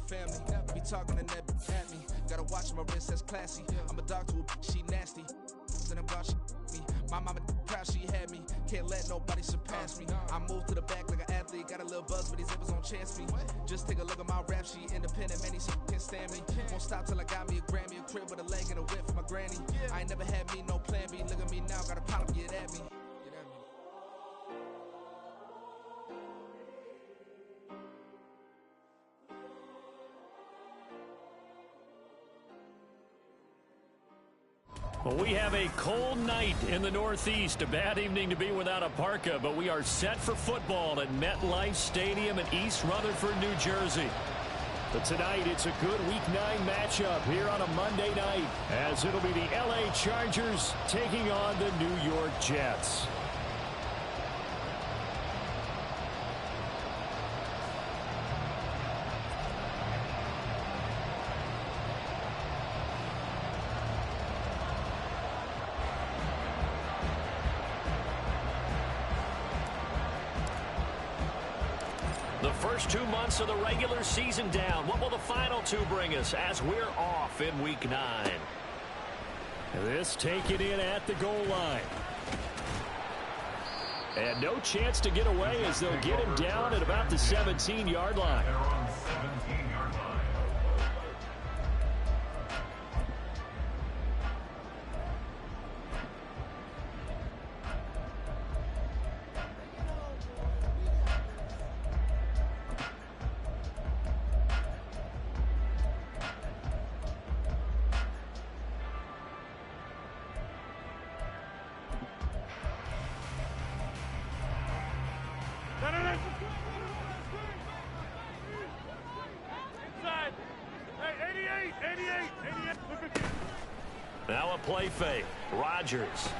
family. Be talking to that at me. Gotta watch my wrist, that's classy. I'm a dog to a she nasty. And I'm gone, she me. My mama proud she had me. Can't let nobody surpass me. I move to the back like an athlete. Got a little buzz, but these zippers don't chance me. Just take a look at my rap sheet. Independent, man, these can't stand me. Won't stop till I got me a Grammy. A crib with a leg and a whip for my granny. I ain't never had me, no plan B. Look at me now, got a problem, get at me. Well, we have a cold night in the Northeast. A bad evening to be without a parka, but we are set for football at MetLife Stadium in East Rutherford, New Jersey. But tonight, it's a good Week 9 matchup here on a Monday night, as it'll be the LA Chargers taking on the New York Jets. The first 2 months of the regular season down. What will the final 2 bring us as we're off in Week 9? This taken in at the goal line. And no chance to get away as they'll get him down at about the 17-yard line. Now a play fake. Rodgers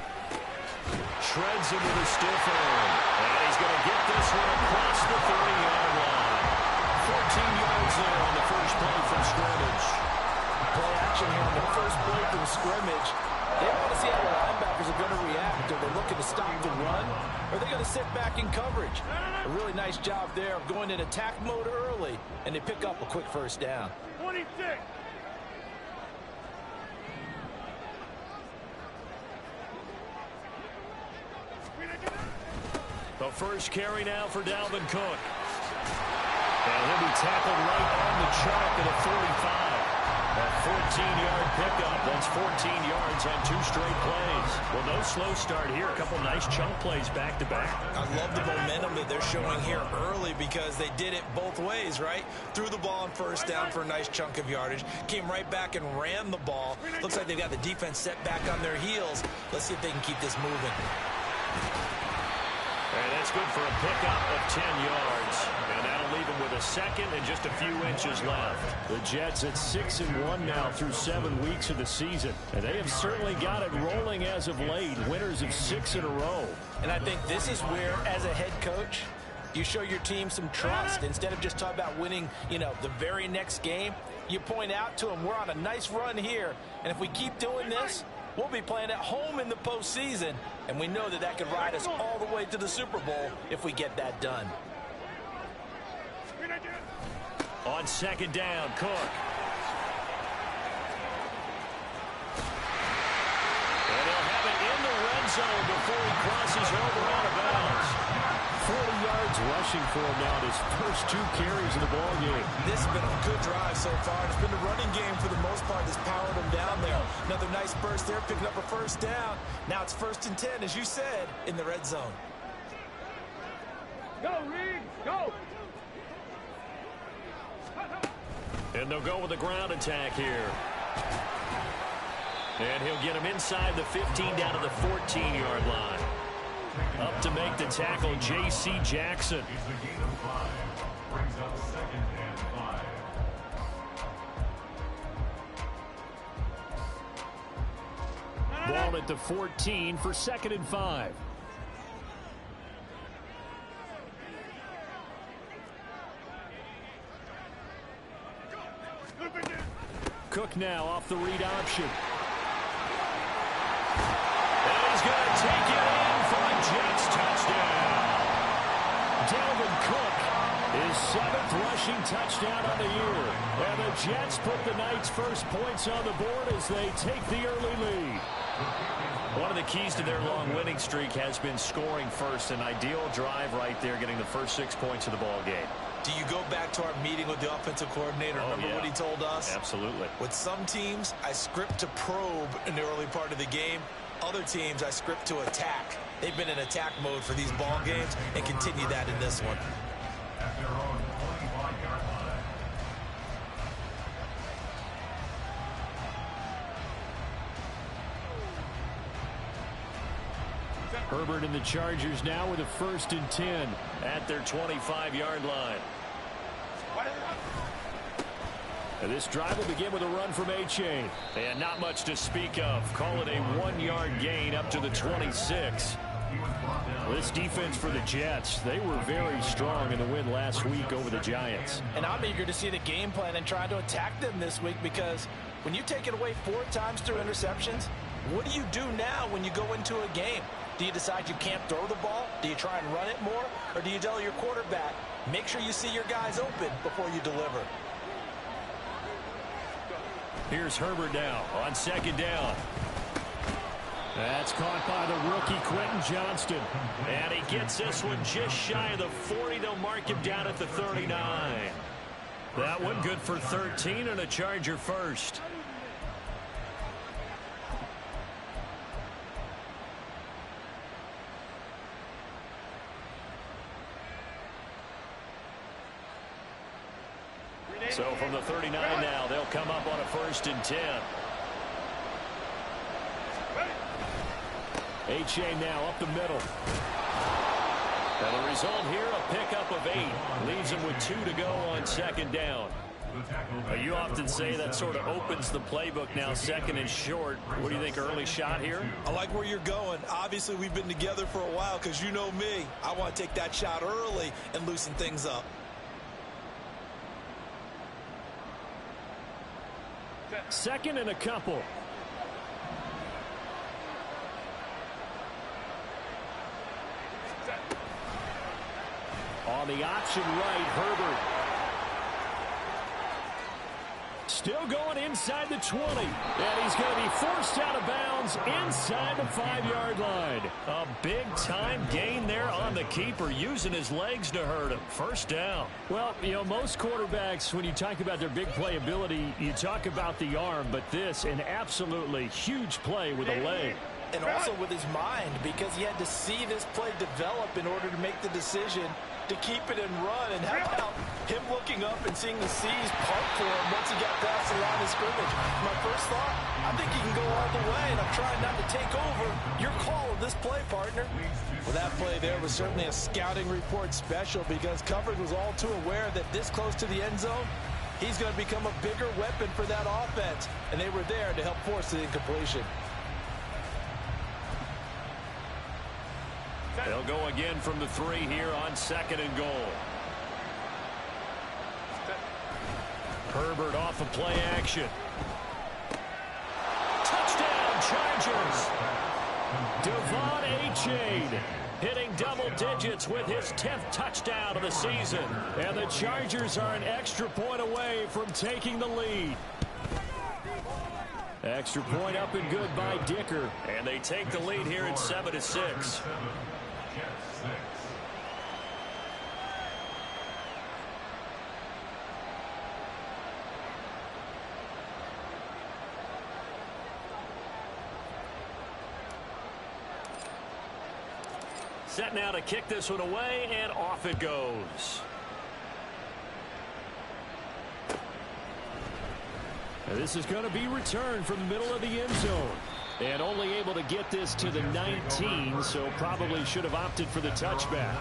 shreds him with a stiff arm. And he's going to get this one across the 30-yard line. 14 yards there on the first play from scrimmage. Play action here on the first play from scrimmage. They want to see how the linebackers are going to react. Are they looking to stop the run? Or are they going to sit back in coverage? A really nice job there of going in attack mode early, and they pick up a quick first down. 26. The first carry now for Dalvin Cook. And he'll be tackled right on the chalk at a 45. A 14-yard pickup. That's 14 yards on 2 straight plays. Well, no slow start here. A couple nice chunk plays back-to-back. I love the momentum that they're showing here early because they did it both ways, right? Threw the ball on first down for a nice chunk of yardage. Came right back and ran the ball. Looks like they've got the defense set back on their heels. Let's see if they can keep this moving. And that's good for a pickup of 10 yards. And that'll leave them with a second and just a few inches left. The Jets at 6-1 now through 7 weeks of the season. And they have certainly got it rolling as of late. Winners of 6 in a row. And I think this is where, as a head coach, you show your team some trust. Instead of just talking about winning, the very next game, you point out to them, we're on a nice run here. And if we keep doing this, we'll be playing at home in the postseason, and we know that that could ride us all the way to the Super Bowl if we get that done. On second down, Cook. And he'll have it in the red zone before he crosses over out of bounds. 40 yards rushing for him now in his first 2 carries of the ball game. This has been a good drive so far. It's been the running game for the most part that's powered him down there. Another nice burst there, picking up a first down. Now it's 1st and 10, as you said, in the red zone. Go, Reed, go! And they'll go with a ground attack here. And he'll get him inside the 15 down to the 14-yard line. Up to make the tackle, J.C. Jackson. Ball at the 14 for 2nd and 5. Cook now off the read option. And he's going to take it in for a Jets touchdown. Dalvin Cook His 7th rushing touchdown on the year. And the Jets put the Knights' first points on the board as they take the early lead. One of the keys to their long winning streak has been scoring first. An ideal drive right there, getting the first 6 points of the ball game. Do you go back to our meeting with the offensive coordinator? Remember what he told us? Absolutely. With some teams, I script to probe in the early part of the game. Other teams, I script to attack. They've been in attack mode for these ball games and continue that in this one. Herbert and the Chargers now with a 1st and 10 at their 25-yard line. And this drive will begin with a run from A-Chain. And not much to speak of. Call it a 1-yard gain up to the 26. This defense for the Jets, they were very strong in the win last week over the Giants. And I'm eager to see the game plan and try to attack them this week, because when you take it away 4 times through interceptions, what do you do now when you go into a game? Do you decide you can't throw the ball? Do you try and run it more? Or do you tell your quarterback, make sure you see your guys open before you deliver? Here's Herbert now on 2nd down. That's caught by the rookie Quentin Johnston. And he gets this one just shy of the 40. They'll mark him down at the 39. That one good for 13 and a Charger first. So from the 39 now, they'll come up on a 1st and 10. A-Chain now up the middle. And the result here, a pickup of 8. Leaves him with 2 to go on 2nd down. You often say that sort of opens the playbook now, 2nd and short. What do you think, early shot here? I like where you're going. Obviously, we've been together for a while, because you know me. I want to take that shot early and loosen things up. 2nd and a couple. On the option right, Herbert. Still going inside the 20. And he's going to be forced out of bounds inside the 5-yard line. A big-time gain there on the keeper, using his legs to hurt him. 1st down. Well, you know, most quarterbacks, when you talk about their big playability, you talk about the arm. But this, an absolutely huge play with a leg. And also with his mind, because he had to see this play develop in order to make the decision to keep it and run. And how about him looking up and seeing the C's part for him once he got past the line of scrimmage? My first thought, I think he can go all the way, and I'm trying not to take over. Your call of this play, partner. Well, that play there was certainly a scouting report special, because coverage was all too aware that this close to the end zone, he's going to become a bigger weapon for that offense. And they were there to help force the incompletion. They'll go again from the 3 here on 2nd and goal. Herbert off of play action. Touchdown, Chargers. Devon A-Chain hitting double digits with his 10th touchdown of the season. And the Chargers are an extra point away from taking the lead. Extra point up and good by Dicker. And they take the lead here at 7-6. Set now to kick this one away, and off it goes. And this is going to be returned from the middle of the end zone. And only able to get this to the 19, so probably should have opted for the touchback.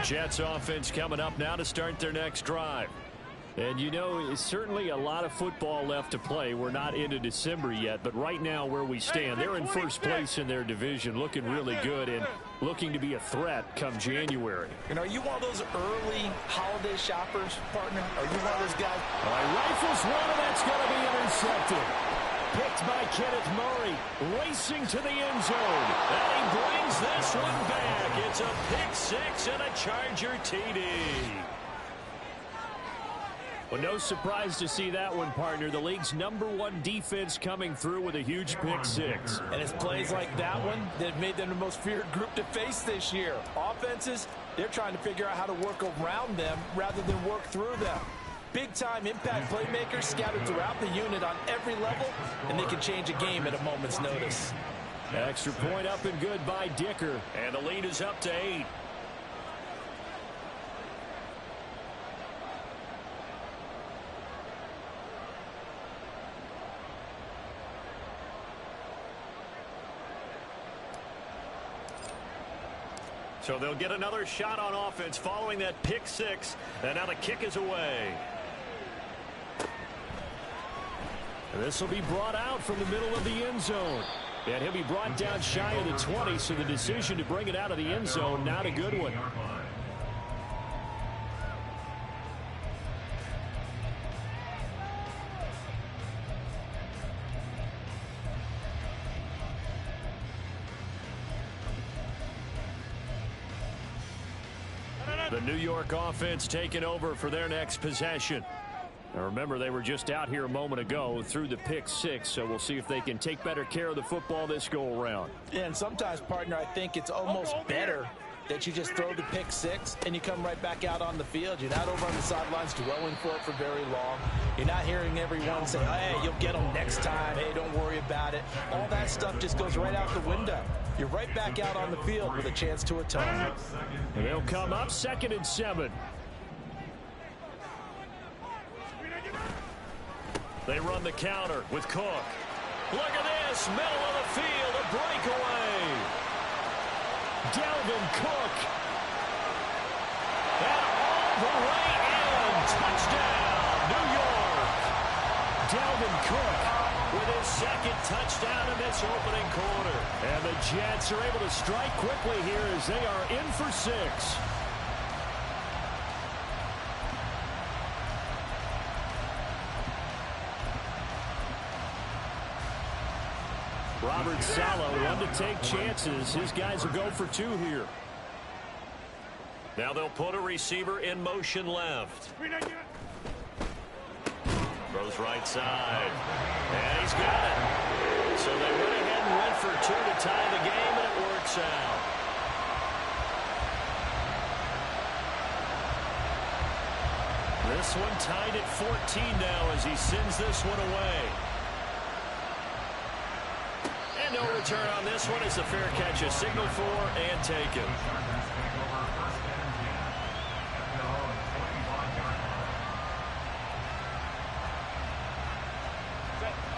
Jets offense coming up now to start their next drive. And you know, certainly a lot of football left to play. We're not into December yet, but right now where we stand, they're in first place in their division, looking really good and looking to be a threat come January. And are you one of those early holiday shoppers, partner? Are you one of those guys? All right, rifles one, and that's going to be intercepted. picked by Kenneth Murray, racing to the end zone. And he brings this one back. It's a pick six and a Charger TD. Well, no surprise to see that one, partner. The league's #1 defense coming through with a huge pick six. And it's plays like that one that made them the most feared group to face this year. Offenses, they're trying to figure out how to work around them rather than work through them. Big-time impact playmakers scattered throughout the unit on every level, and they can change a game at a moment's notice. Extra point up and good by Dicker. And the lead is up to 8. So they'll get another shot on offense following that pick six. And now the kick is away. This will be brought out from the middle of the end zone. And he'll be brought down shy of the 20, so the decision to bring it out of the end zone, not a good one. The New York offense taking over for their next possession. Now remember, they were just out here a moment ago through the pick six, so we'll see if they can take better care of the football this go around. Yeah, and sometimes, partner, I think it's almost better that you just throw the pick six and you come right back out on the field. You're not over on the sidelines dwelling for it for very long. You're not hearing everyone say, hey, you'll get them next time. Hey, don't worry about it. All that stuff just goes right out the window. You're right back out on the field with a chance to atone. And they'll come up 2nd and 7. They run the counter with Cook. Look at this, middle of the field, a breakaway. Dalvin Cook. And all the way in. Touchdown, New York. Dalvin Cook with his 2nd touchdown in this opening quarter. And the Jets are able to strike quickly here as they are in for 6. Robert Saleh, one to take chances. His guys will go for 2 here. Now they'll put a receiver in motion left. Throws right side. And he's got it. So they went ahead and went for 2 to tie the game, and it works out. This one tied at 14 now as he sends this one away. And no return on this one as the fair catch is signaled for and taken.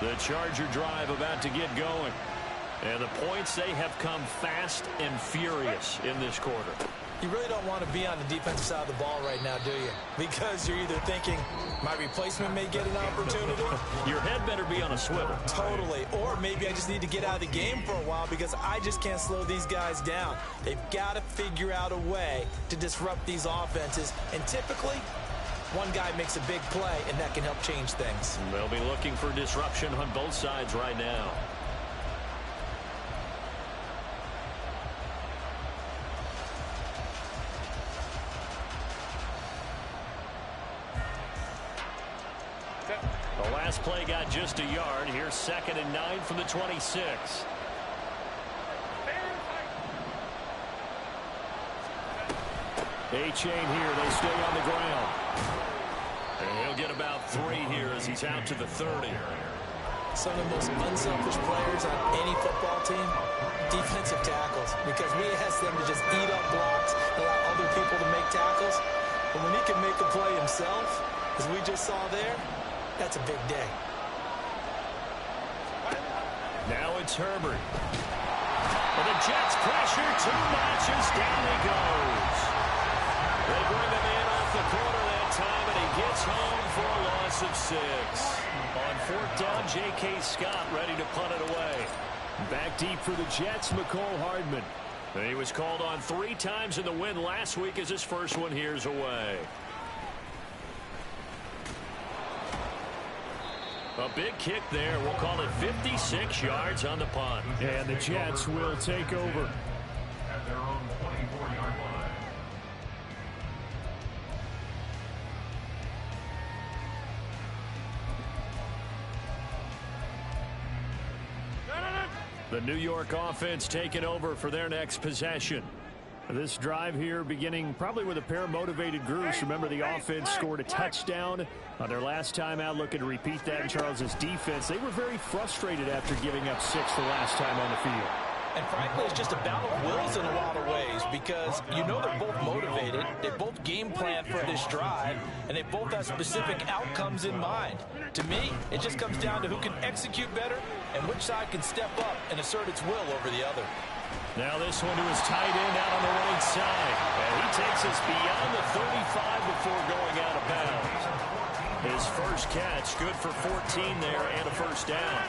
The Charger drive about to get going. And the points, they have come fast and furious in this quarter. You really don't want to be on the defensive side of the ball right now, do you? Because you're either thinking, my replacement may get an opportunity. Your head better be on a swivel. Totally. Or maybe I just need to get out of the game for a while because I just can't slow these guys down. They've got to figure out a way to disrupt these offenses. And typically, one guy makes a big play, and that can help change things. They'll be looking for disruption on both sides right now. The last play got just a yard. Here's 2nd and 9 from the 26. A-chain here. They stay on the ground. And he'll get about 3 here as he's out to the 30. Some of the most unselfish players on any football team, defensive tackles. Because we ask them to just eat up blocks, allow other people to make tackles. But when he can make a play himself, as we just saw there, that's a big day. Now it's Herbert. And the Jets pressure 2 notches. Down he goes. They bring him in off the corner that time, and he gets home for a loss of 6. On 4th down, J.K. Scott ready to punt it away. Back deep for the Jets, McCole Hardman. And he was called on 3 times in the win last week as his first one here's away. A big kick there. We'll call it 56 yards on the punt. And the Jets will take over. At their own 24-yard line. The New York offense taking over for their next possession. This drive here beginning probably with a pair of motivated groups. Remember, the offense scored a touchdown on their last time out. Looking to repeat that in Charles's defense. They were very frustrated after giving up 6 the last time on the field. And frankly, it's just a battle of wills in a lot of ways because you know they're both motivated. They both game plan for this drive, and they both have specific outcomes in mind. To me, it just comes down to who can execute better and which side can step up and assert its will over the other. Now this one to his tight end out on the right side. And he takes us beyond the 35 before going out of bounds. His first catch, good for 14 there and a first down.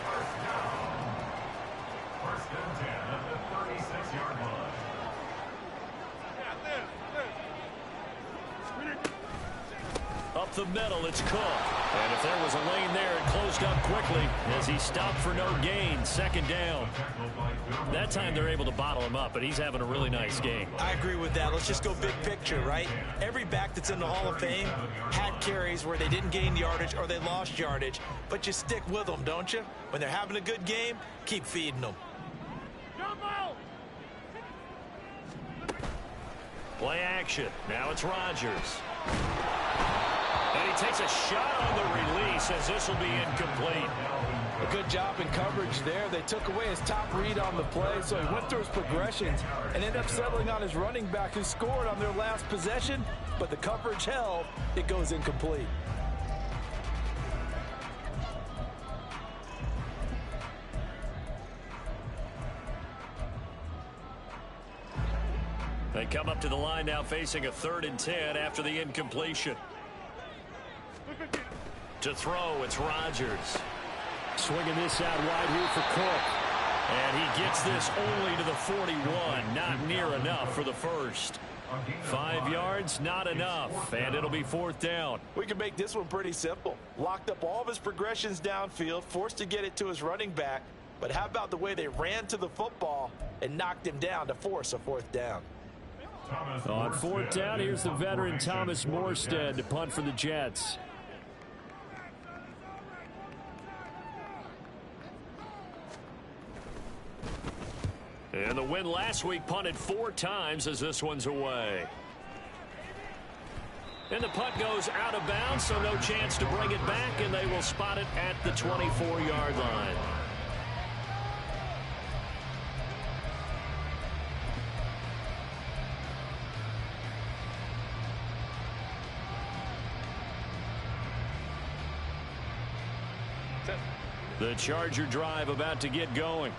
First and 10 at the 36-yard line. Up the middle, it's Cook. And if there was a lane there, it closed up quickly as he stopped for no gain. Second down. That time they're able to bottle him up, but he's having a really nice game. I agree with that. Let's just go big picture, right? Every back that's in the Hall of Fame had carries where they didn't gain yardage or they lost yardage, but you stick with them, don't you? When they're having a good game, keep feeding them. Play action. Now it's Rodgers. And he takes a shot on the release as this will be incomplete. A good job in coverage there. They took away his top read on the play, so he went through his progressions and ended up settling on his running back who scored on their last possession, but the coverage held. It goes incomplete. They come up to the line now facing a 3rd and 10 after the incompletion. To throw, it's Rodgers. Swinging this out wide here for Cook. And he gets this only to the 41. Not near enough for the first. 5 yards, not enough. And it'll be 4th down. We can make this one pretty simple. Locked up all of his progressions downfield, forced to get it to his running back. But how about the way they ran to the football and knocked him down to force a 4th down? On 4th down, here's the veteran Thomas Morstead to punt for the Jets. And the win last week punted 4 times as this one's away. And the punt goes out of bounds, so no chance to bring it back, and they will spot it at the 24-yard line. The Charger drive about to get going.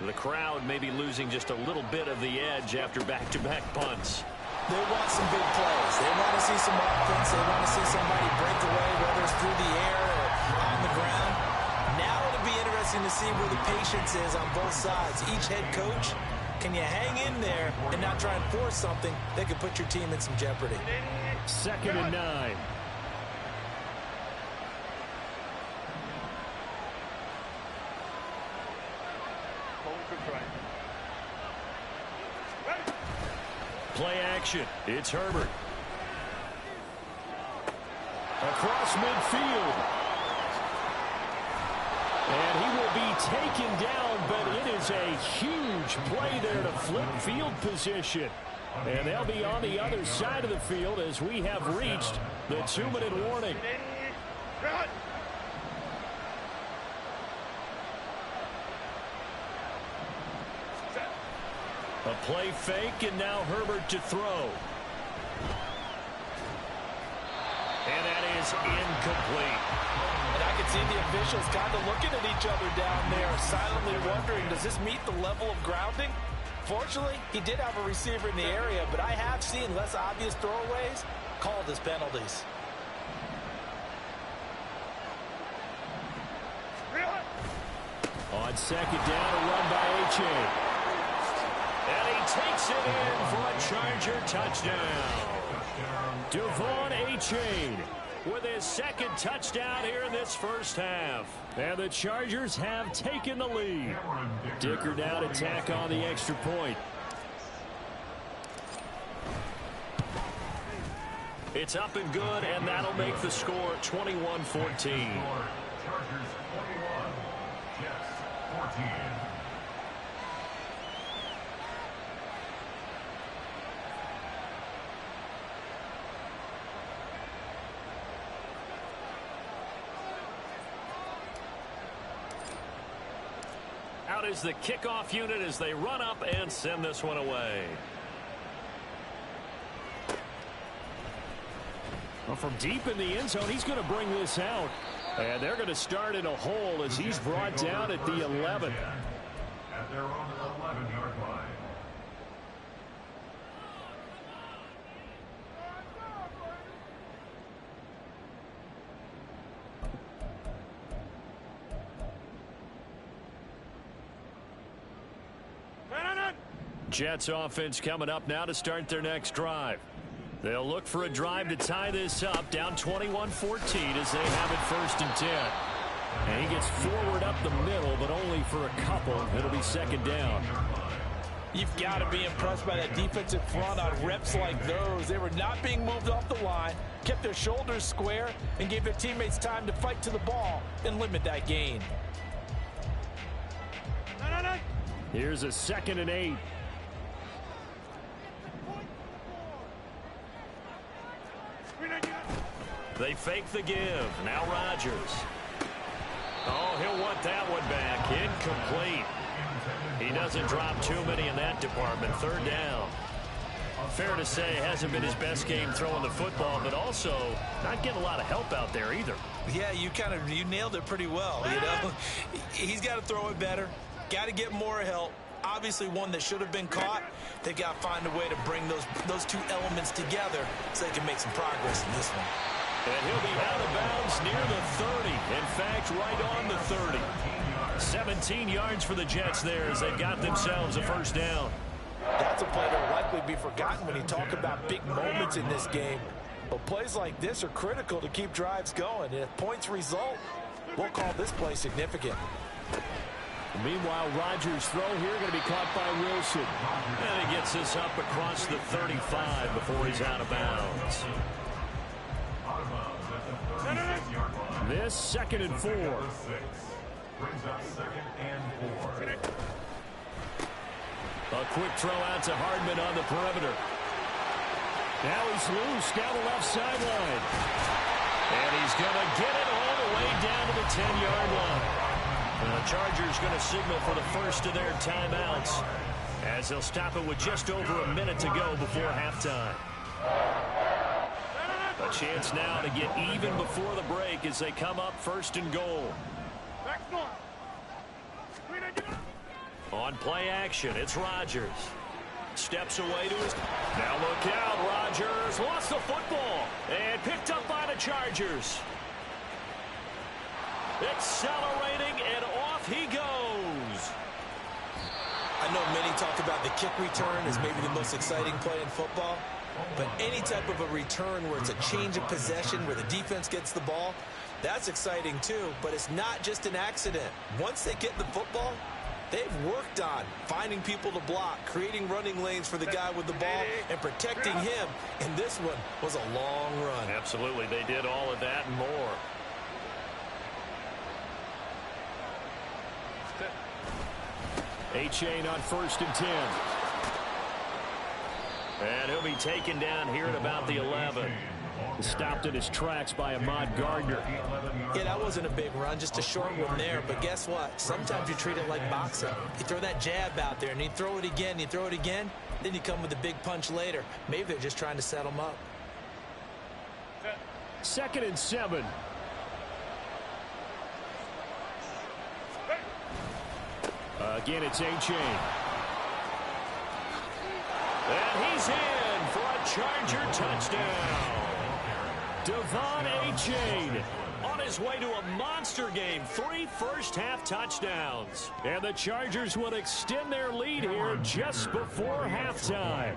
The crowd may be losing just a little bit of the edge after back-to-back punts. They want some big plays. They want to see some offense. They want to see somebody break away, whether it's through the air or on the ground. Now it'll be interesting to see where the patience is on both sides. Each head coach, can you hang in there and not try and force something that could put your team in some jeopardy? 2nd and 9. Play action. It's Herbert. Across midfield. And he will be taken down, but it is a huge play there to flip field position. And they'll be on the other side of the field as we have reached the 2-minute warning. A play fake, and now Herbert to throw. And that is incomplete. And I can see the officials kind of looking at each other down there, silently wondering, does this meet the level of grounding? Fortunately, he did have a receiver in the area, but I have seen less obvious throwaways called as penalties. On 2nd down, a run by H.A. And he takes it in for a Charger touchdown. Devon Achane with his second touchdown here in this first half. And the Chargers have taken the lead. Dicker now to tack on the extra point. It's up and good, and that'll make the score 21-14. Chargers 21, Jets 14. Out is the kickoff unit as they run up and send this one away. Well, from deep in the end zone, he's going to bring this out. And they're going to start in a hole as he's brought down at the 11. At their own 11-yard line. Jets offense coming up now to start their next drive. They'll look for a drive to tie this up, down 21-14 as they have it 1st and 10. And he gets forward up the middle, but only for a couple. It'll be 2nd down. You've got to be impressed by that defensive front on reps like those. They were not being moved off the line, kept their shoulders square, and gave their teammates time to fight to the ball and limit that gain. Here's a 2nd and 8. They fake the give. Now Rodgers. Oh, he'll want that one back. Incomplete. He doesn't drop too many in that department. 3rd down. Fair to say, hasn't been his best game throwing the football, but also not getting a lot of help out there either. Yeah, you nailed it pretty well. You know, he's got to throw it better. Got to get more help. Obviously one that should have been caught. They've got to find a way to bring those two elements together so they can make some progress in this one. And he'll be out of bounds near the 30. In fact, right on the 30. 17 yards for the Jets there as they've got themselves a 1st down. That's a play that will likely be forgotten when you talk about big moments in this game. But plays like this are critical to keep drives going. And if points result, we'll call this play significant. Meanwhile, Rodgers' throw here going to be caught by Wilson. And he gets this up across the 35 before he's out of bounds. This 2nd and 4. Brings up 2nd and 4. A quick throw out to Hardman on the perimeter. Now he's loose down the left sideline. And he's going to get it all the way down to the 10-yard line. And the Chargers going to signal for the first of their timeouts as they'll stop it with just over a minute to go before halftime. A chance now to get even before the break as they come up 1st and goal. On play action, it's Rodgers. Steps away to his... Now look out, Rodgers lost the football and picked up by the Chargers. Accelerating, and off he goes. I know many talk about the kick return as maybe the most exciting play in football. But any type of a return where it's a change of possession, where the defense gets the ball, that's exciting too. But it's not just an accident. Once they get the football, they've worked on finding people to block, creating running lanes for the guy with the ball, and protecting him. And this one was a long run. Absolutely, they did all of that and more. A-Chain on 1st and 10. And he'll be taken down here at about the 11. Stopped in his tracks by Ahmad Gardner. Yeah, that wasn't a big run, just a short one there. But guess what? Sometimes you treat it like boxing. You throw that jab out there, and you throw it again, then you come with a big punch later. Maybe they're just trying to set him up. 2nd and 7. Again, it's A-Chain. And he's in for a Charger touchdown. Devon A-Chain on his way to a monster game. 3 first-half touchdowns. And the Chargers will extend their lead here just before halftime.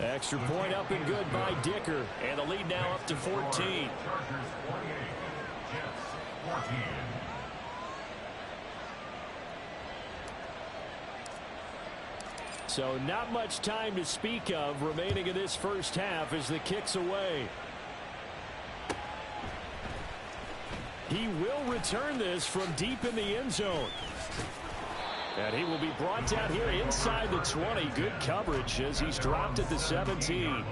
Extra point up and good by Dicker. And the lead now up to 14. Chargers 28, Jets 14. So not much time to speak of remaining in this first half as the kick's away. He will return this from deep in the end zone. And he will be brought down here inside the 20. Good coverage as he's dropped at the 17.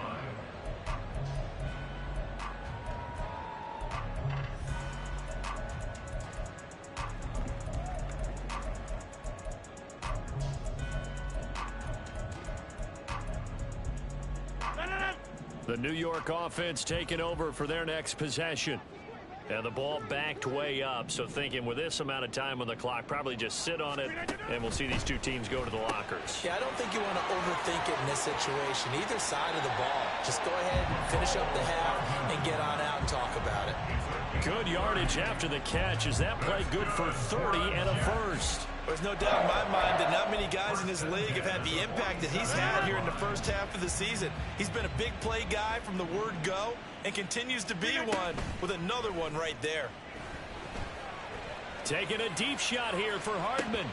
The New York offense taking over for their next possession. And the ball backed way up, so thinking with this amount of time on the clock, probably just sit on it, and we'll see these two teams go to the lockers. Yeah, I don't think you want to overthink it in this situation. Either side of the ball. Just go ahead, finish up the half, and get on out and talk about it. Good yardage after the catch. Is that play good for 30 and a first? There's no doubt in my mind that not many guys in this league have had the impact that he's had here in the first half of the season. He's been a big play guy from the word go and continues to be one with another one right there. Taking a deep shot here for Hardman.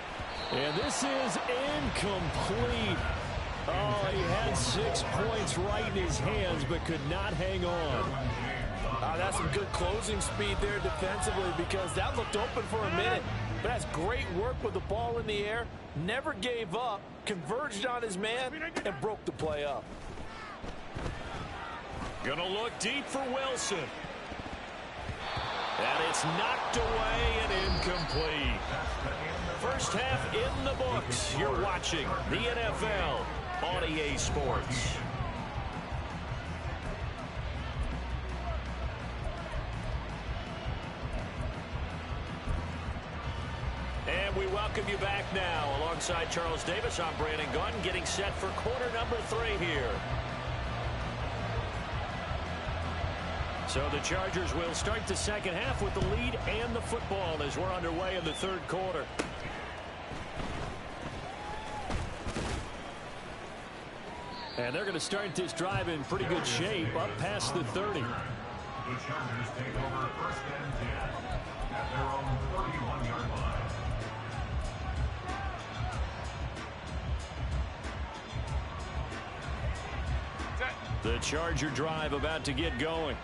And this is incomplete. Oh, he had 6 points right in his hands but could not hang on. That's some good closing speed there defensively because that looked open for a minute. But that's great work with the ball in the air. Never gave up, converged on his man, and broke the play up. Gonna look deep for Wilson. And it's knocked away and incomplete. First half in the books. You're watching the NFL on EA Sports. And we welcome you back now. Alongside Charles Davis, I'm Brandon Gunn, getting set for quarter number 3 here. So the Chargers will start the second half with the lead and the football as we're underway in the third quarter. And they're going to start this drive in pretty good shape up past the 30. The Chargers take over first and 10 at their own 31-yard line. The Charger drive about to get going.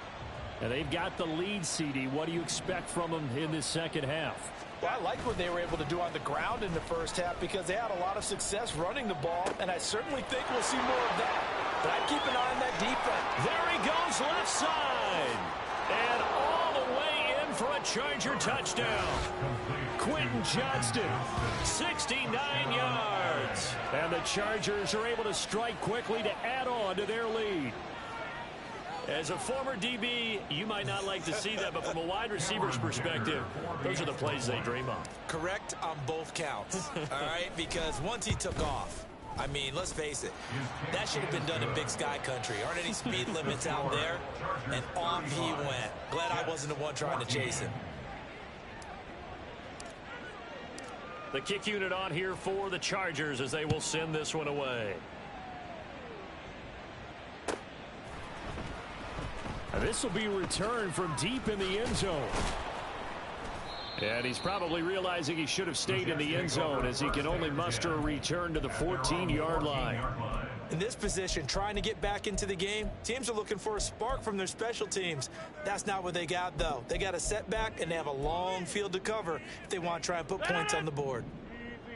And they've got the lead, CD. What do you expect from them in this second half? Well, I like what they were able to do on the ground in the first half because they had a lot of success running the ball, and I certainly think we'll see more of that. But I'd keep an eye on that defense. There he goes left side. And all the way in for a Charger touchdown. Quentin Johnston, 69 yards. And the Chargers are able to strike quickly to add on to their lead. As a former DB, you might not like to see that, but from a wide receiver's perspective, those are the plays they dream of. Correct on both counts, all right? Because once he took off, I mean, let's face it, that should have been done in Big Sky country. Aren't any speed limits out there? And off he went. Glad I wasn't the one trying to chase him. The kick unit on here for the Chargers as they will send this one away. This will be returned from deep in the end zone. And he's probably realizing he should have stayed in the end zone as he can only muster a return to the 14-yard line. In this position, trying to get back into the game, teams are looking for a spark from their special teams. That's not what they got, though. They got a setback, and they have a long field to cover if they want to try and put points on the board.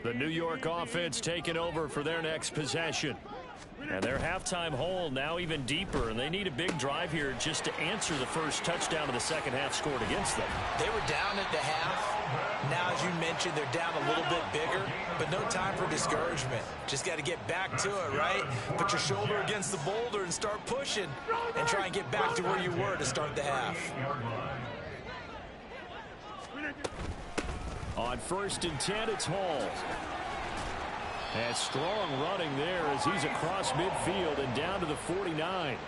The New York offense taking over for their next possession. And their halftime hole now even deeper, and they need a big drive here just to answer the first touchdown of the second half scored against them. They were down at the half. Now, as you mentioned, they're down a little bit bigger, but no time for discouragement. Just got to get back to it, right? Put your shoulder against the boulder and start pushing and try and get back to where you were to start the half. On 1st and 10, it's Hall. And strong running there as he's across midfield and down to the 49.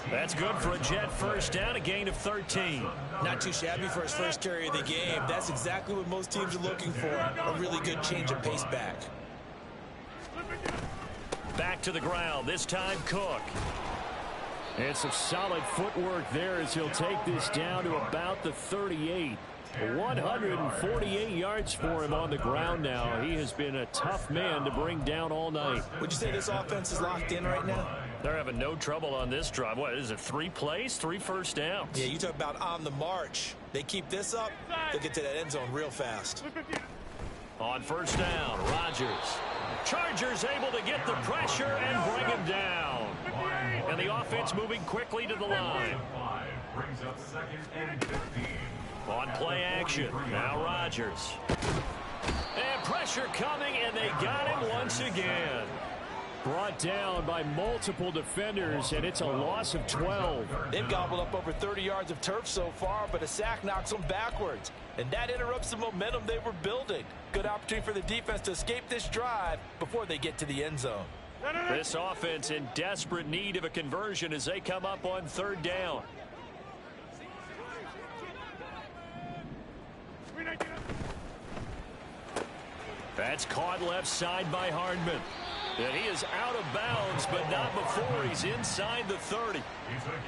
That's good for a Jet first down, a gain of 13. Not too shabby for his first carry of the game. That's exactly what most teams are looking for, a really good change of pace back. Back to the ground, this time Cook. And some solid footwork there as he'll take this down to about the 38. 148 yards for him on the ground now. He has been a tough man to bring down all night. Would you say this offense is locked in right now? They're having no trouble on this drive. What is it, 3 plays, 3 first downs? Yeah, you talk about on the march. They keep this up, they'll get to that end zone real fast. On first down, Rodgers. Chargers able to get the pressure and bring him down. And the offense moving quickly to the line. Brings up 2nd and 15. On play action, now Rodgers. And pressure coming, and they got him once again. Brought down by multiple defenders, and it's a loss of 12. They've gobbled up over 30 yards of turf so far, but a sack knocks them backwards. And that interrupts the momentum they were building. Good opportunity for the defense to escape this drive before they get to the end zone. This offense in desperate need of a conversion as they come up on 3rd down. That's caught left side by Hardman. And he is out of bounds, but not before he's inside the 30.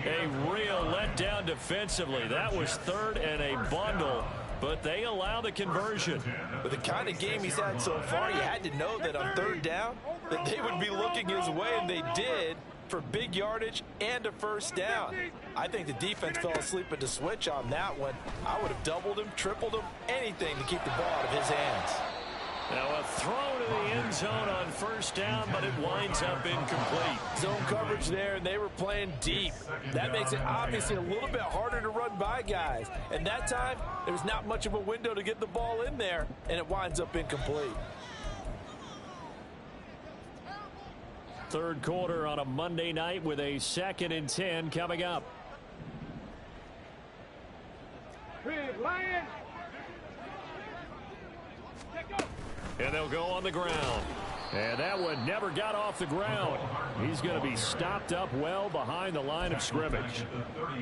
A real letdown defensively. That was 3rd and a bundle, but they allow the conversion. With the kind of game he's had so far, you had to know that on 3rd down, that they would be looking his way, and they did, for big yardage and a first down. I think the defense fell asleep at the switch on that one. I would have doubled him, tripled him, anything to keep the ball out of his hands. Now a throw to the end zone on first down, but it winds up incomplete. Zone coverage there, and they were playing deep. That makes it obviously a little bit harder to run by guys. And that time, there was not much of a window to get the ball in there, and it winds up incomplete. 3rd quarter on a Monday night with a 2nd and 10 coming up. And they'll go on the ground. And that one never got off the ground. He's going to be stopped up well behind the line of scrimmage.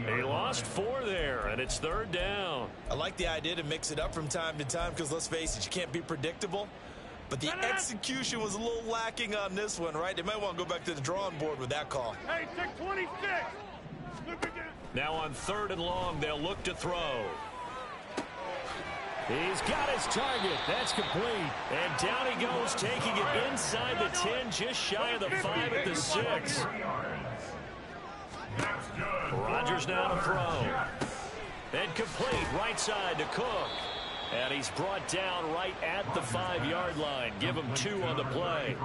He lost 4 there, and it's 3rd down. I like the idea to mix it up from time to time because, let's face it, you can't be predictable. But the execution was a little lacking on this one, right? They might want to go back to the drawing board with that call. Hey, 626. Now on 3rd and long, they'll look to throw. He's got his target. That's complete. And down he goes, taking it inside the 10, just shy of the 5 at the 6. Rodgers now to throw. And complete, right side to Cook. And he's brought down right at the 5-yard line. Give him 2 on the play.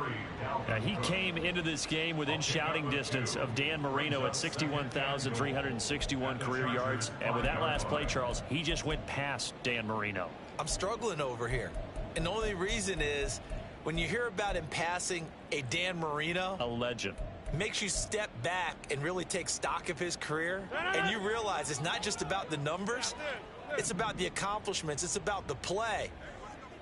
Now, he came into this game within shouting distance of Dan Marino at 61,361 career yards. And with that last play, Charles, he just went past Dan Marino. I'm struggling over here. And the only reason is when you hear about him passing a Dan Marino, a legend, makes you step back and really take stock of his career. And you realize it's not just about the numbers. It's about the accomplishments. It's about the play.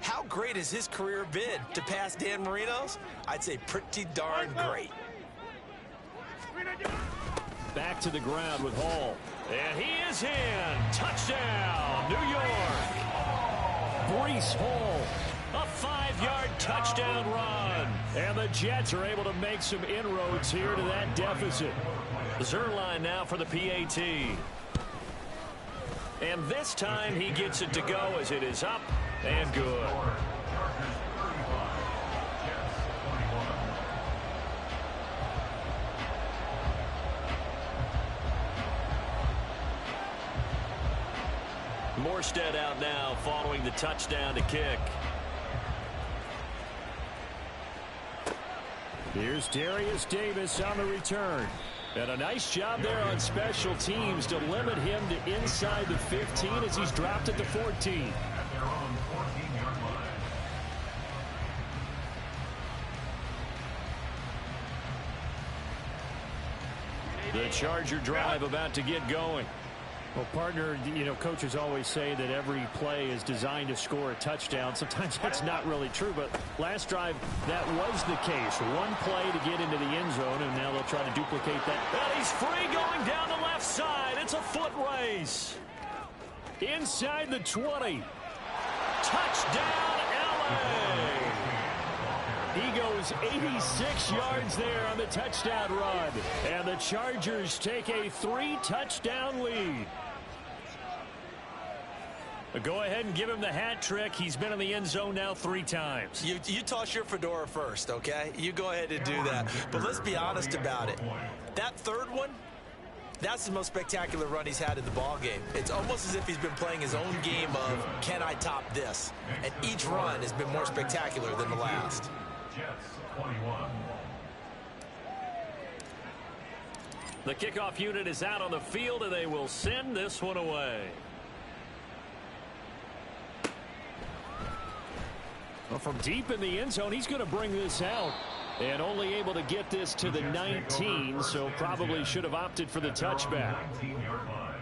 How great has his career been to pass Dan Marino's? I'd say pretty darn great. Back to the ground with Hall. And he is in. Touchdown, New York. Breece Hall. A 5-yard touchdown run. And the Jets are able to make some inroads here to that deficit. Zerline now for the PAT. And this time he gets it to go as it is up and good. Morstead out now following the touchdown to kick. Here's Darius Davis on the return. And a nice job there on special teams to limit him to inside the 15 as he's dropped at the 14. The Charger drive about to get going. Well, partner, you know, coaches always say that every play is designed to score a touchdown. Sometimes that's not really true, but last drive, that was the case. One play to get into the end zone, and now they'll try to duplicate that. And he's free going down the left side. It's a foot race. Inside the 20. Touchdown, LA. He goes 86 yards there on the touchdown run. And the Chargers take a 3-touchdown lead. Go ahead and give him the hat trick. He's been in the end zone now 3 times. You toss your fedora first, okay? You go ahead and do that. But let's be honest about it. That third one, that's the most spectacular run he's had in the ball game. It's almost as if he's been playing his own game of, can I top this? And each run has been more spectacular than the last. Jets 21. The kickoff unit is out on the field, and they will send this one away. Well, from deep in the end zone, he's going to bring this out. And only able to get this to the 19, so probably should have opted for the touchback. 19-yard line.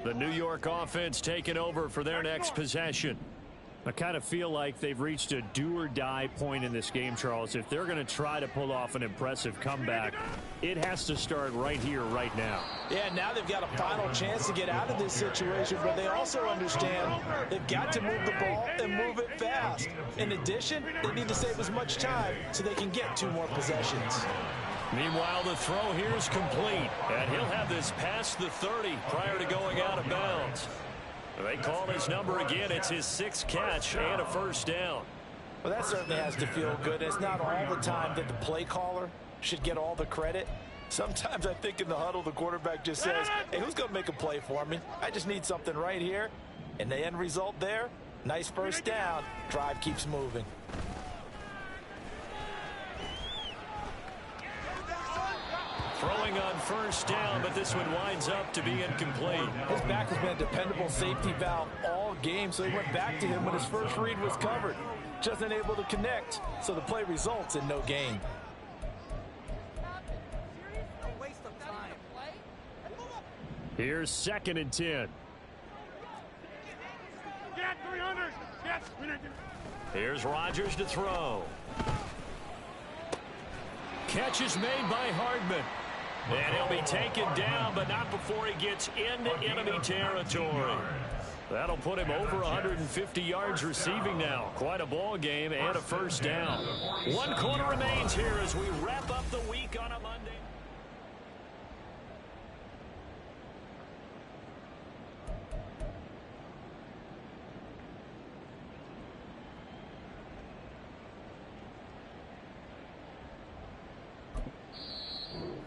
The New York offense taking over for their next possession. I kind of feel like they've reached a do-or-die point in this game, Charles. If they're going to try to pull off an impressive comeback, it has to start right here, right now. Yeah, now they've got a final chance to get out of this situation, but they also understand they've got to move the ball and move it fast. In addition, they need to save as much time so they can get 2 more possessions. Meanwhile, the throw here is complete, and he'll have this past the 30 prior to going out of bounds. They call his number again. It's his 6th catch and a first down. Well, that certainly has to feel good. It's not all the time that the play caller should get all the credit. Sometimes I think in the huddle, the quarterback just says, hey, who's going to make a play for me? I just need something right here. And the end result there, nice first down. Drive keeps moving. Throwing on first down, but this one winds up to be incomplete. His back has been a dependable safety valve all game, so he went back to him when his first read was covered. Just unable to connect, so the play results in no gain. Here's 2nd and 10. Here's Rodgers to throw. Catch is made by Hardman. And he'll be taken down, but not before he gets into enemy territory. That'll put him over 150 yards receiving now. Quite a ball game and a first down. 1 quarter remains here as we wrap up the week on a Monday.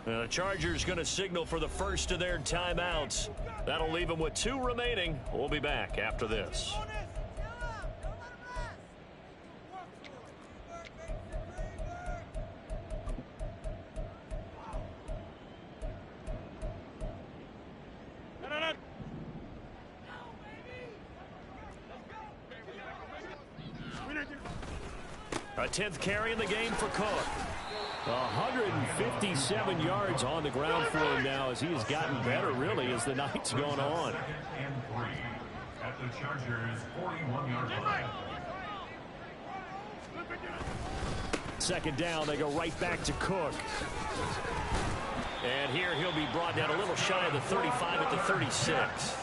The Chargers going to signal for the first of their timeouts. That'll leave them with 2 remaining. We'll be back after this. A 10th carry in the game for Cook. 157 yards on the ground for him now as he has gotten better, really, as the night's gone on. And 3 at the Chargers' 41-yard line. 2nd down, they go right back to Cook. And here he'll be brought down a little shy of the 35 at the 36.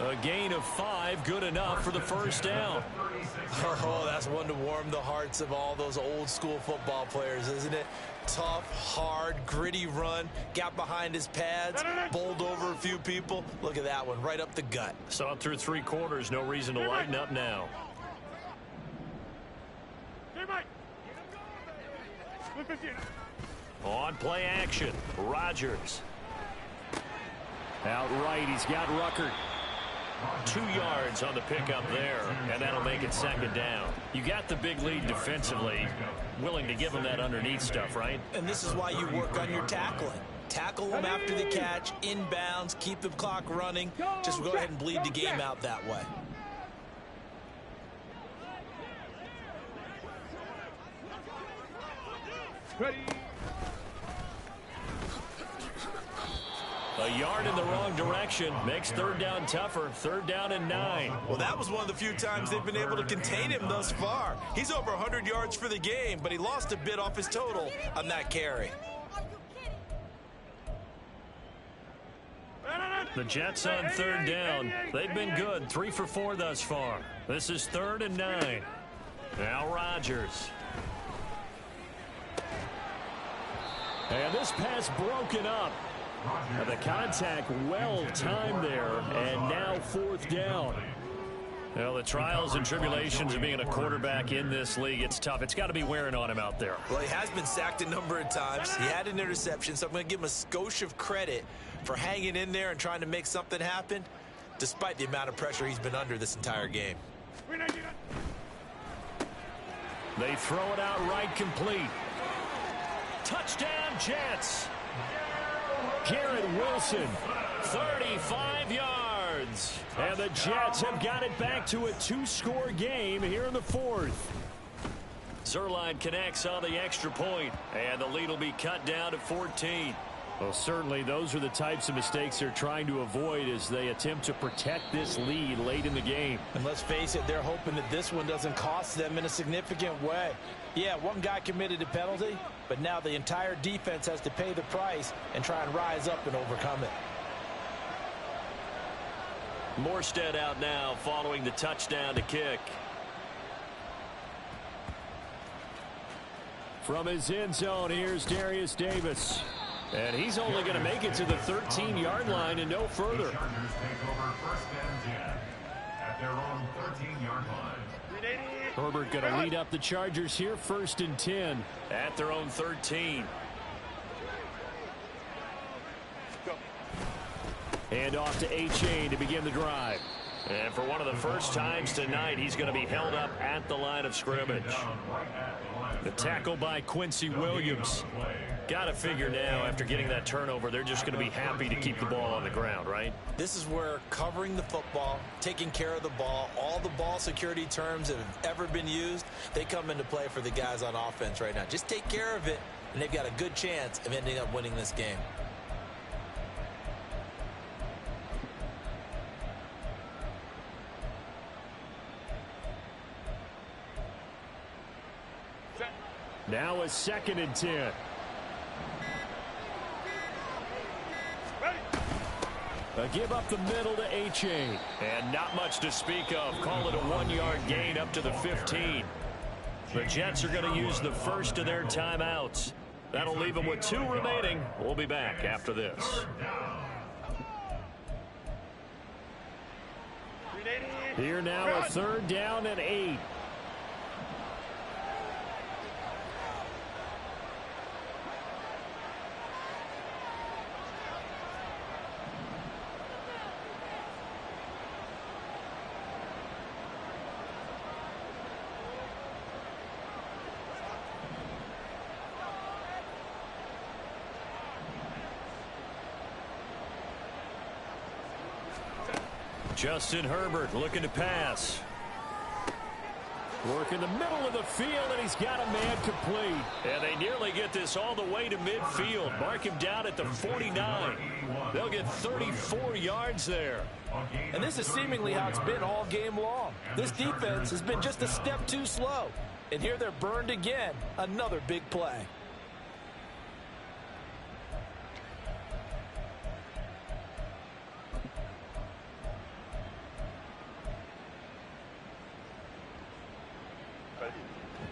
A gain of 5, good enough for the first down. Oh, that's one to warm the hearts of all those old school football players, isn't it? Tough, hard, gritty run, got behind his pads, bowled over a few people. Look at that one, right up the gut. So up through 3 quarters, no reason to lighten up now. On play action, Rodgers. Outright, he's got Ruckert. 2 yards on the pickup there, and that'll make it 2nd down. You got the big lead defensively, willing to give him that underneath stuff, right? And this is why you work on your tackling. Tackle them after the catch, inbounds, keep the clock running. Just go ahead and bleed the game out that way. A yard in the wrong direction makes third down tougher. Third down and 9. Well, that was one of the few times they've been able to contain him thus far. He's over 100 yards for the game, but he lost a bit off his total on that carry. The Jets on third down. They've been good. 3 for 4 thus far. This is third and 9. Now Rodgers. And this pass broken up. The contact well timed there, and now fourth down. Well, the trials and tribulations of being a quarterback in this league, it's tough. It's got to be wearing on him out there. Well, he has been sacked a number of times. He had an interception, so I'm going to give him a skosh of credit for hanging in there and trying to make something happen, despite the amount of pressure he's been under this entire game. They throw it out right, complete. Touchdown, Jets. Garrett Wilson, 35 yards. And the Jets have got it back to a 2-score game here in the fourth. Zerline connects on the extra point, and the lead will be cut down to 14. Well, certainly those are the types of mistakes they're trying to avoid as they attempt to protect this lead late in the game. And let's face it, they're hoping that this one doesn't cost them in a significant way. Yeah, one guy committed a penalty, but now the entire defense has to pay the price and try and rise up and overcome it. Morstead out now following the touchdown to kick. From his end zone, here's Darius Davis. And he's only going to make it to the 13-yard line and no further. Chargers take over first and 10 at their own 13-yard line. Herbert going to lead up the Chargers here, first and 10. At their own 13. And off to A-Chain to begin the drive. And for one of the first times tonight, he's going to be held up at the line of scrimmage. The tackle by Quincy Williams. Got to figure now, after getting that turnover, they're just going to be happy to keep the ball on the ground, right? This is where covering the football, taking care of the ball, all the ball security terms that have ever been used, they come into play for the guys on offense right now. Just take care of it, and they've got a good chance of ending up winning this game. Now a second and 10. A give up the middle to A-Chain. And not much to speak of. Call it a 1-yard gain up to the 15. The Jets are going to use the first of their timeouts. That'll leave them with 2 remaining. We'll be back after this. Here now a third down and 8. Justin Herbert looking to pass. Work in the middle of the field, and he's got a man complete. And they nearly get this all the way to midfield. Mark him down at the 49. They'll get 34 yards there. And this is seemingly how it's been all game long. This defense has been just a step too slow. And here they're burned again. Another big play.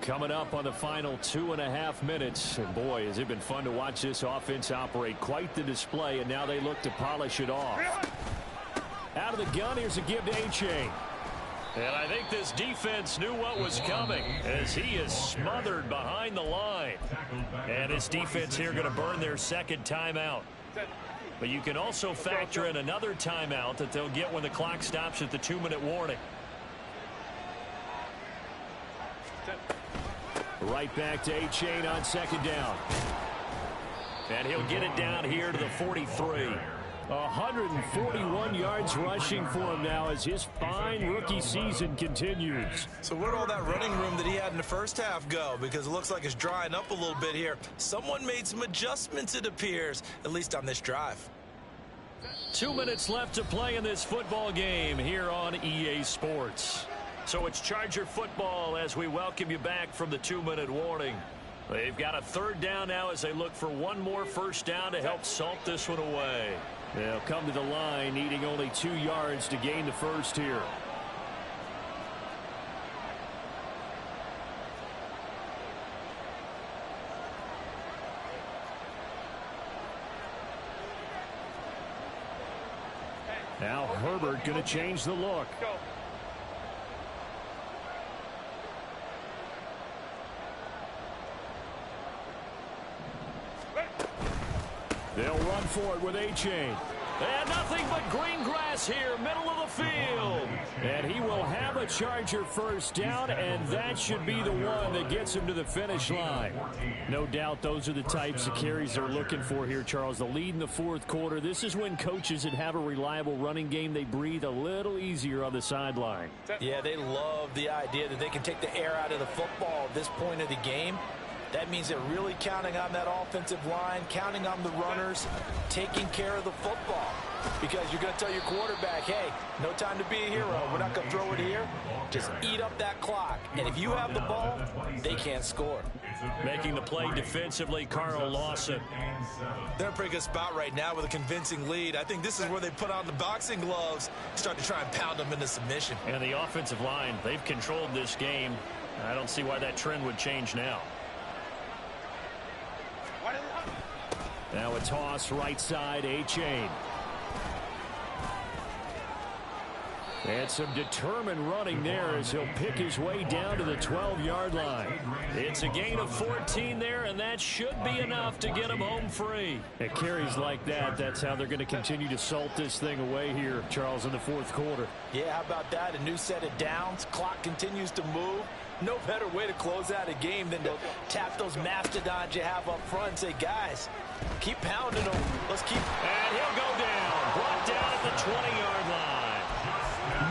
Coming up on the final 2.5 minutes. And boy, has it been fun to watch this offense operate. Quite the display, and now they look to polish it off. Out of the gun, here's a give to A-Chain. And I think this defense knew what was coming as he is smothered behind the line. And this defense here going to burn their second timeout. But you can also factor in another timeout that they'll get when the clock stops at the 2-minute warning. Right back to A-Chain on second down. And he'll get it down here to the 43. 141 yards rushing for him now as his fine rookie season continues. So where'd all that running room that he had in the first half go? Because it looks like it's drying up a little bit here. Someone made some adjustments, it appears, at least on this drive. 2 minutes left to play in this football game here on EA Sports. So it's Charger football as we welcome you back from the 2-minute warning. They've got a third down now as they look for one more first down to help salt this one away. They'll come to the line needing only 2 yards to gain the first here. Now Herbert going to change the look. They'll run for it with A-Chain. And nothing but green grass here, middle of the field. And he will have a Charger first down, and that should be the one that gets him to the finish line. No doubt those are the types of carries they're looking for here, Charles. The lead in the fourth quarter. This is when coaches that have a reliable running game, they breathe a little easier on the sideline. Yeah, they love the idea that they can take the air out of the football at this point of the game. That means they're really counting on that offensive line, counting on the runners, taking care of the football. Because you're going to tell your quarterback, hey, no time to be a hero. We're not going to throw it here. Just eat up that clock. And if you have the ball, they can't score. Making the play defensively, Carl Lawson. They're in a pretty good spot right now with a convincing lead. I think this is where they put on the boxing gloves, start to try and pound them into submission. And the offensive line, they've controlled this game. I don't see why that trend would change now. Now a toss right side, A-Chain. And some determined running there as he'll pick his way down to the 12-yard line. It's a gain of 14 there, and that should be enough to get him home free. At carries like that, that's how they're going to continue to salt this thing away here, Charles, in the fourth quarter. Yeah, how about that? A new set of downs. Clock continues to move. No better way to close out a game than to tap those mastodons you have up front and say, guys, keep pounding them. Let's keep. And he'll go down. Brought down at the 20-yard line.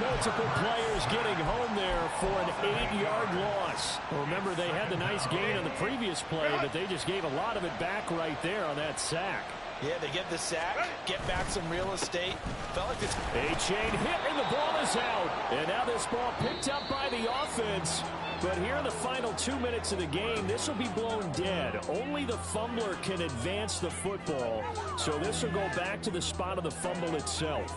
Multiple players getting home there for an 8-yard loss. Remember, they had the nice gain on the previous play, but they just gave a lot of it back right there on that sack. Yeah, they get the sack, get back some real estate. Felt like it's A-Chain hit, and the ball is out. And now this ball picked up by the offense. But here in the final 2 minutes of the game, this will be blown dead. Only the fumbler can advance the football. So this will go back to the spot of the fumble itself.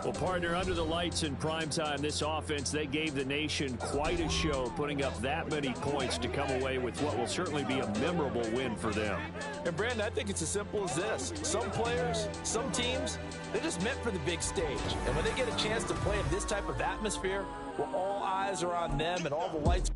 Well, partner, under the lights in primetime, this offense, they gave the nation quite a show, putting up that many points to come away with what will certainly be a memorable win for them. And, Brandon, I think it's as simple as this. Some players, some teams, they're just meant for the big stage. And when they get a chance to play in this type of atmosphere, where all eyes are on them and all the lights